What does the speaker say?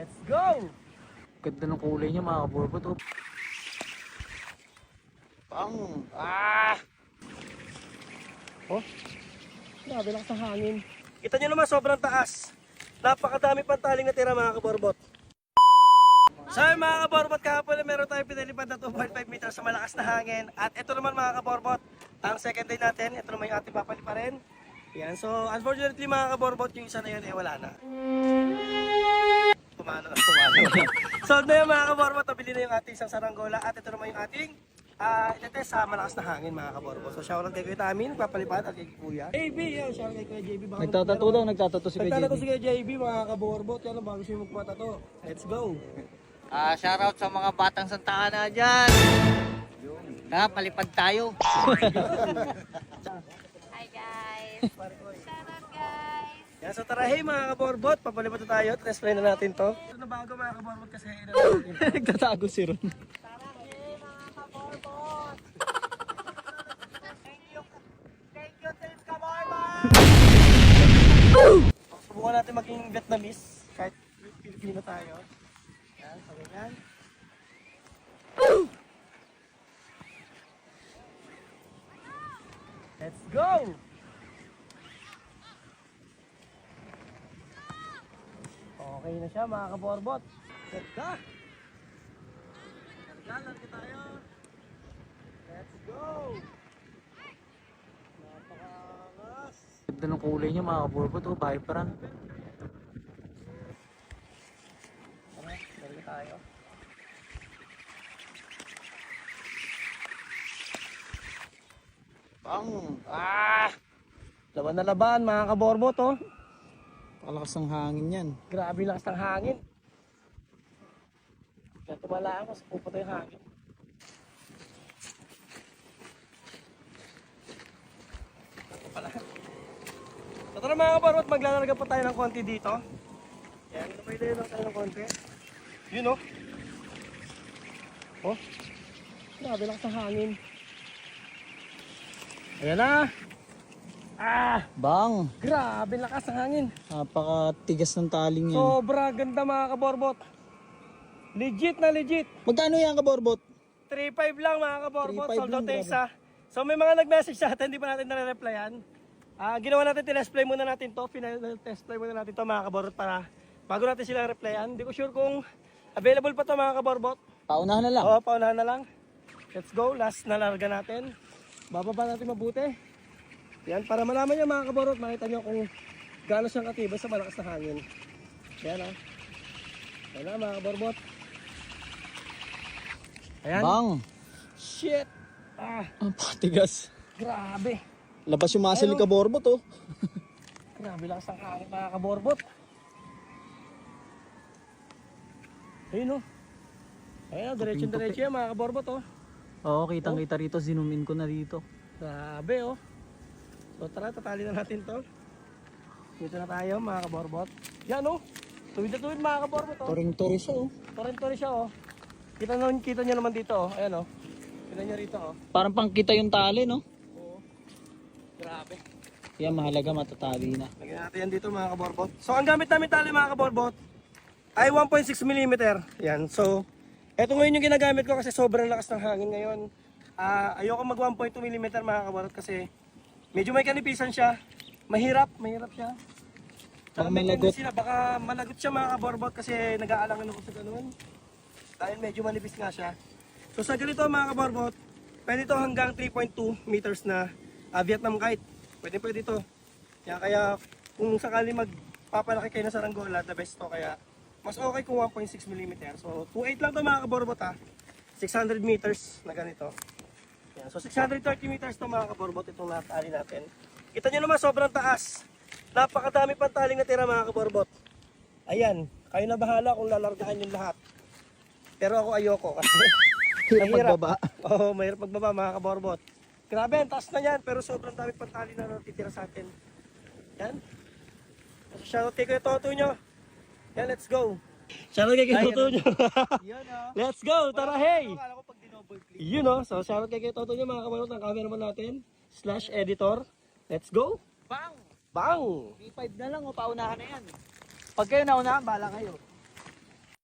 Let's go! Ganda ng kulay niya mga kaborbot. Oh. Pang! Oh, grabe lang sa hangin. Kita nyo naman sobrang taas. Napakadami pang taling natira mga kaborbot. So mga kaborbot, kahapon meron tayong pinalipad na 2.5 meters sa malakas na hangin. At ito naman mga kaborbot, ang second day natin. Ito naman yung ating papaliparin. Yan, so unfortunately mga kaborbot, yung isa na yun wala na. Tumano. So na yun mga kaborbot, nabili na yung ating isang saranggola. At ito naman yung ating itetest sa malakas na hangin mga kaborbot. So shoutout kay Kuya Tamin, papalipad at kay Kuya JB. Yan, shoutout kay Kuya JB. Nagtatato daw, nagtatato si Kuya JB. Nagtatato si Kuya JB mga kaborbot. Yan ang bago siya magpatato. Let's go! Shoutout sa mga batang Santa Ana dyan. Palipad tayo. Hi guys! Shoutout guys! Yan, so tara, hey mga kaborbot, papalipad na tayo. Test play na natin to. Ito na bago mga kaborbot kasi Nagtatago si Ron. Tara, hey mga kaborbot! Thank you, Team Kaborbot! Subukan natin maging Vietnamese kahit Pilipino tayo. Yan, so ganyan. Let's go! Okay na siya mga kaborbot. Ganda! Larga tayo. Let's go! Napakaangas! Ganda ng kulay niya mga kaborbot. Oh, vibrant. Tara, larga tayo. Bang! Laban na laban mga kaborbot oh. Palakas ng hangin yan. Grabe lakas ng hangin. Kaya tumala ako sa pupunta yung hangin. Ito pala. So tara mga kaborbot, maglalarga pa tayo ng konti dito. Yan, lumaylay lang tayo ng konti. Yun oh. Oh. Grabe lakas ng hangin. Ayan na. Bang! Grabe lakas ng hangin. Napakatigas ng taling yan. Sobra ganda mga kaborbot. Legit na legit. Magkano yan kaborbot? 3.5 lang mga kaborbot. 3.5 Sold out lang, na isa. So may mga nag-message sa atin, hindi pa natin nare-replyan. Ginawa natin, test play muna natin to. Final test play muna natin to mga kaborbot para bago natin sila replyan. Hindi ko sure kung available pa to mga kaborbot. Paunahan na lang. Oo, paunahan na lang. Let's go. Last na larga natin. Bababa natin mabuti. Yan, para malaman nyo mga kaborbot, makita nyo kung gaano siyang katibay sa malakas na hangin. Yan o. Yan na mga kaborbot. Ayan. Bang! Shit! Ang patigas. Grabe. Labas yung muscle ni kaborbot oh. Grabe lakas ng hangin mga kaborbot. Ayun o. Ayun o, diretso yan mga kaborbot o. Oo, kitang-kita rito. Zoom in ko na dito. Grabe o. So tara, tatali na natin to. Dito na tayo mga kaborbot. Yan o. Tuwid na tuwid mga kaborbot o. Turing-turi siya oh. Torrent siya o. Kita nyo naman dito o. Ayan o. Kita nyo rito o. Parang pangkita yung tali no? Oo. Grabe. Yan, mahalaga matatali na. Lagyan natin yan dito mga kaborbot. So ang gamit namin tali mga kaborbot ay 1.6 mm. Yan. So eto ngayon yung ginagamit ko kasi sobrang lakas ng hangin ngayon. Ayoko mag 1.2 mm mga kaborbot kasi medyo may kanipisan siya. Mahirap siya. Baka May malagot. tendency na baka malagot siya mga kaborbot kasi nag-aalangan ako sa ganun. Dahil medyo manipis nga siya. So sa ganito mga kaborbot, pwede ito hanggang 3.2 meters na Vietnam kite. Pwede ito. Kaya kung sakali magpapalaki kayo ng saranggola, the best to. Kaya mas okay kung 1.6 mm. So 2.8 lang ito mga kaborbot ha. 600 meters na ganito. Yan. So 630 meters ito mga kaborbot, itong natali natin. Kita nyo naman sobrang taas. Napakadami pang taling natira mga kaborbot. Ayan, kayo na bahala kung lalargaan yung lahat. Pero ako ayoko kasi Hirap mahirap. magbaba. Oo, mahirap magbaba mga kaborbot. Grabe, ang taas na yan, pero sobrang dami pang tali na natitira sa atin. Yan. So, shoutout kay Kuya Toto nyo. Yan, let's go. Shoutout kay Kuya Toto nyo. Yun oh. Let's go, tara hey! Akala ko pag dinoble click. Yun o, so shoutout kay Kuya Toto nyo mga kaborbot, ang cameraman natin, /editor. Let's go. Bang! Bang! B5 na lang o paunahan na yan. Pag kayo naunahan, bahala kayo.